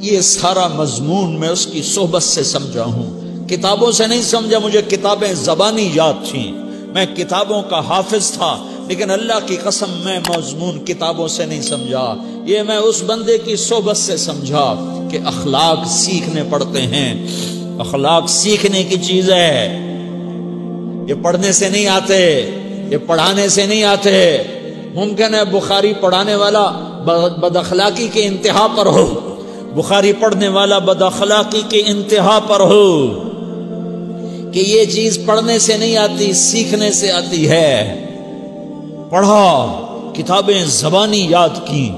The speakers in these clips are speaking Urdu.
یہ سارا مضمون میں اس کی صحبت سے سمجھا ہوں، کتابوں سے نہیں سمجھا۔ مجھے کتابیں زبانی یاد تھیں، میں کتابوں کا حافظ تھا، لیکن اللہ کی قسم میں مضمون کتابوں سے نہیں سمجھا، یہ میں اس بندے کی صحبت سے سمجھا کہ اخلاق سیکھنے پڑتے ہیں۔ اخلاق سیکھنے کی چیز ہے، یہ پڑھنے سے نہیں آتے، یہ پڑھانے سے نہیں آتے۔ ممکن ہے بخاری پڑھانے والا بد اخلاقی کے انتہا پر ہو، بخاری پڑھنے والا بد اخلاقی کے انتہا پر ہو، کہ یہ چیز پڑھنے سے نہیں آتی، سیکھنے سے آتی ہے۔ پڑھا، کتابیں زبانی یاد کی،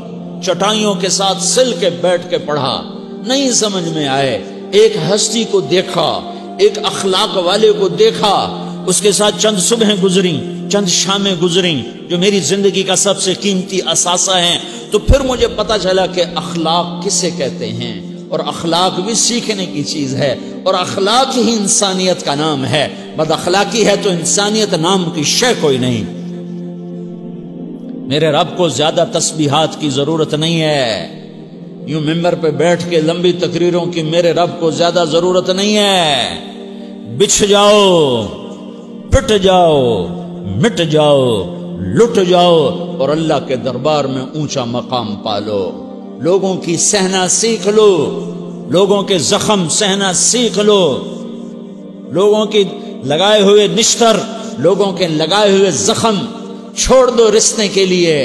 چٹائیوں کے ساتھ سل کے بیٹھ کے پڑھا، نہیں سمجھ میں آئے، ایک ہستی کو دیکھا، ایک اخلاق والے کو دیکھا، اس کے ساتھ چند صبحیں گزریں، چند شامیں گزریں جو میری زندگی کا سب سے قیمتی اثاثہ ہیں، تو پھر مجھے پتا چلا کہ اخلاق کسے کہتے ہیں، اور اخلاق بھی سیکھنے کی چیز ہے، اور اخلاق ہی انسانیت کا نام ہے۔ بد اخلاقی ہے تو انسانیت نام کی شے کوئی نہیں۔ میرے رب کو زیادہ تسبیحات کی ضرورت نہیں ہے، یوں ممبر پہ بیٹھ کے لمبی تقریروں کی میرے رب کو زیادہ ضرورت نہیں ہے۔ بچھ جاؤ، پٹ جاؤ، مٹ جاؤ، لٹ جاؤ، اور اللہ کے دربار میں اونچا مقام پالو۔ لوگوں کی سہنا سیکھ لو، لوگوں کے زخم سہنا سیکھ لو، لوگوں کی لگائے ہوئے نشتر، لوگوں کے لگائے ہوئے زخم چھوڑ دو رسنے کے لیے،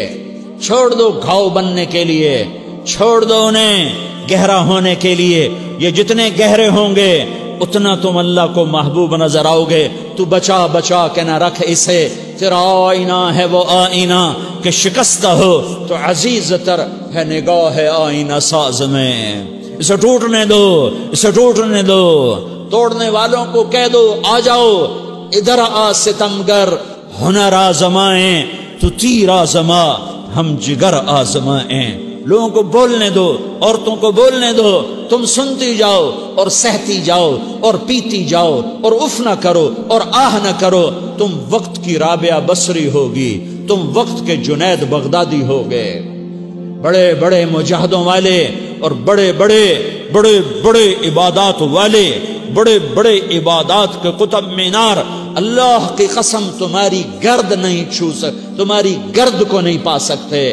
چھوڑ دو گھاؤ بننے کے لیے، چھوڑ دو انہیں گہرا ہونے کے لیے۔ یہ جتنے گہرے ہوں گے اتنا تم اللہ کو محبوب نظر آؤ گے۔ تو بچا بچا کے نہ رکھ اسے، تیرا آئینہ ہے وہ آئینہ کہ شکستہ ہو تو عزیز تر ہے نگاہ آئینہ ساز میں۔ اسے ٹوٹنے دو، اسے ٹوٹنے دو۔ توڑنے والوں کو کہہ دو آ جاؤ، ادھر آ ستمگر، ہنر آزمائیں تو تیر آزما، ہم جگر آزمائیں۔ لوگوں کو بولنے دو، عورتوں کو بولنے دو، تم سنتی جاؤ اور سہتی جاؤ اور پیتی جاؤ اور اف نہ کرو اور آہ نہ کرو۔ تم وقت کی رابعہ بصری ہوگی، تم وقت کے جنید بغدادی ہوگے۔ بڑے بڑے مجاہدوں والے اور بڑے بڑے بڑے بڑے عبادات والے، بڑے بڑے عبادات کے قطب مینار، اللہ کی قسم تمہاری گرد نہیں چھو سکتے، تمہاری گرد کو نہیں پا سکتے۔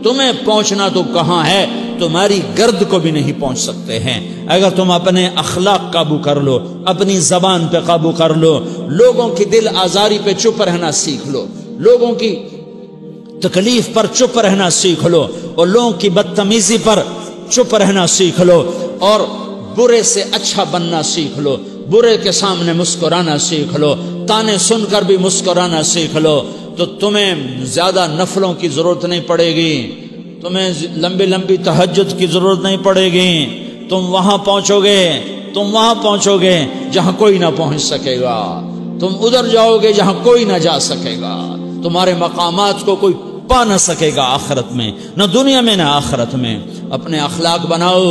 تمہیں پہنچنا تو کہاں ہے، تمہاری گرد کو بھی نہیں پہنچ سکتے ہیں۔ اگر تم اپنے اخلاق قابو کر لو، اپنی زبان پہ قابو کر لو، لوگوں کی دل آزاری پہ چپ رہنا سیکھ لو، لوگوں کی تکلیف پر چپ رہنا سیکھ لو، اور لوگوں کی بدتمیزی پر چپ رہنا سیکھ لو، اور برے سے اچھا بننا سیکھ لو، برے کے سامنے مسکرانا سیکھ لو، تانے سن کر بھی مسکرانا سیکھ لو، تو تمہیں زیادہ نفلوں کی ضرورت نہیں پڑے گی، تمہیں لمبی لمبی تہجد کی ضرورت نہیں پڑے گی۔ تم وہاں پہنچو گے جہاں کوئی نہ پہنچ سکے گا، تم ادھر جاؤ گے جہاں کوئی نہ جا سکے گا، تمہارے مقامات کو کوئی پا نہ سکے گا آخرت میں، نہ دنیا میں نہ آخرت میں۔ اپنے اخلاق بناؤ،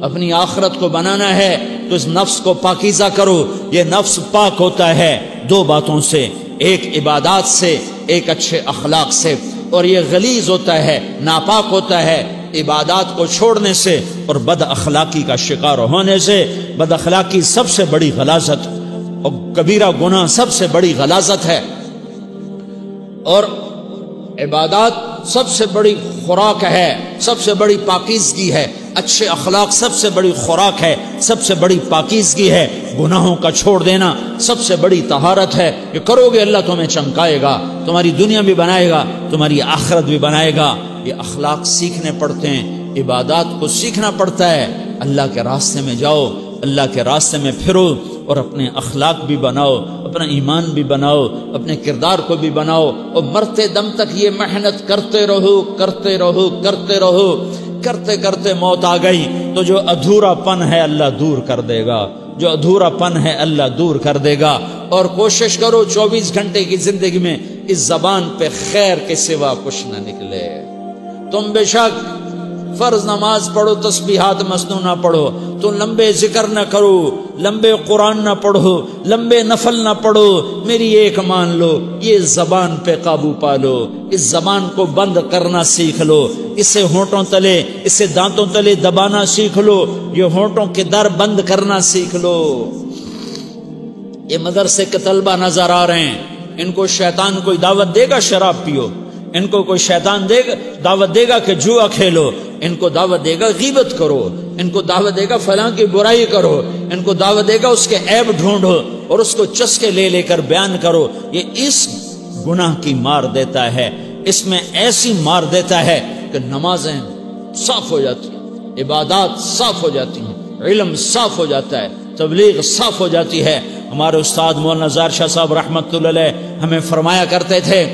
اپنی آخرت کو بنانا ہے تو اس نفس کو پاکیزہ کرو۔ یہ نفس پاک ہوتا ہے دو باتوں سے، ایک عبادات سے، ایک اچھے اخلاق سے، اور یہ غلیظ ہوتا ہے، ناپاک ہوتا ہے عبادات کو چھوڑنے سے اور بد اخلاقی کا شکار ہونے سے۔ بد اخلاقی سب سے بڑی غلاظت اور کبیرہ گناہ سب سے بڑی غلاظت ہے، اور عبادات سب سے بڑی خوراک ہے، سب سے بڑی پاکیزگی ہے۔ اچھے اخلاق سب سے بڑی خوراک ہے، سب سے بڑی پاکیزگی ہے۔ گناہوں کا چھوڑ دینا سب سے بڑی طہارت ہے۔ یہ کرو گے اللہ تمہیں چمکائے گا، تمہاری دنیا بھی بنائے گا، تمہاری آخرت بھی بنائے گا۔ یہ اخلاق سیکھنے پڑتے ہیں، عبادات کو سیکھنا پڑتا ہے۔ اللہ کے راستے میں جاؤ، اللہ کے راستے میں پھرو، اور اپنے اخلاق بھی بناؤ، اپنا ایمان بھی بناؤ، اپنے کردار کو بھی بناؤ، اور مرتے دم تک یہ محنت کرتے رہو، کرتے رہو، کرتے رہو۔ کرتے کرتے موت آ گئی تو جو ادھورا پن ہے اللہ دور کر دے گا، جو ادھورا پن ہے اللہ دور کر دے گا۔ اور کوشش کرو 24 گھنٹے کی زندگی میں اس زبان پہ خیر کے سوا کچھ نہ نکلے۔ تم بے شک فرض نماز پڑھو، تسبیحات مسنونہ پڑھو، تو لمبے ذکر نہ کرو، لمبے قرآن نہ پڑھو، لمبے نفل نہ پڑھو، میری ایک مان لو، یہ زبان پہ قابو پالو، اس زبان کو بند کرنا سیکھ لو، اسے ہونٹوں تلے، اسے دانتوں تلے دبانا سیکھ لو، یہ ہونٹوں کے در بند کرنا سیکھ لو۔ یہ مدرسے کے طلبہ نظر آ رہے ہیں، ان کو شیطان کوئی دعوت دے گا شراب پیو، ان کو کوئی شیطان دعوت دے گا کہ جوا کھیلو، ان کو دعوت دے گا غیبت کرو، ان کو دعوت دے گا فلاں کی برائی کرو، ان کو دعوت دے گا اس کے عیب ڈھونڈو اور اس کو چسکے لے لے کر بیان کرو۔ یہ اس گناہ کی مار دیتا ہے، اس میں ایسی مار دیتا ہے کہ نمازیں صاف ہو جاتی ہیں، عبادات صاف ہو جاتی ہیں، علم صاف ہو جاتا ہے، تبلیغ صاف ہو جاتی ہے۔ ہمارے استاد مولانا زار شاہ صاحب رحمت اللہ علیہ ہمیں فرمایا کرتے تھے،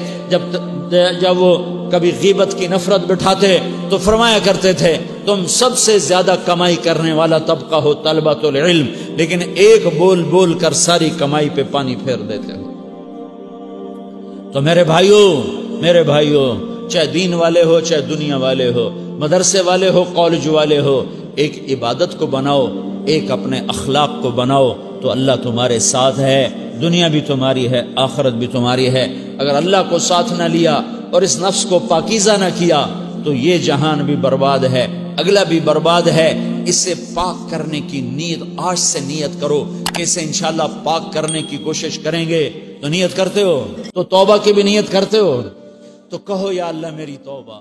جب وہ کبھی غیبت کی نفرت بٹھاتے تو فرمایا کرتے تھے تم سب سے زیادہ کمائی کرنے والا طبقہ ہو طلبۃ العلم، لیکن ایک بول بول کر ساری کمائی پہ پانی پھیر دیتے ہو۔ تو میرے بھائیوں چاہے دین والے ہو چاہے دنیا والے ہو، مدرسے والے ہو کالج والے ہو، ایک عبادت کو بناؤ، ایک اپنے اخلاق کو بناؤ تو اللہ تمہارے ساتھ ہے، دنیا بھی تمہاری ہے، آخرت بھی تمہاری ہے۔ اگر اللہ کو ساتھ نہ لیا اور اس نفس کو پاکیزہ نہ کیا تو یہ جہان بھی برباد ہے، اگلا بھی برباد ہے۔ اسے پاک کرنے کی نیت آج سے نیت کرو کہ اسے انشاءاللہ پاک کرنے کی کوشش کریں گے۔ تو نیت کرتے ہو تو توبہ کی بھی نیت کرتے ہو، تو کہو یا اللہ میری توبہ۔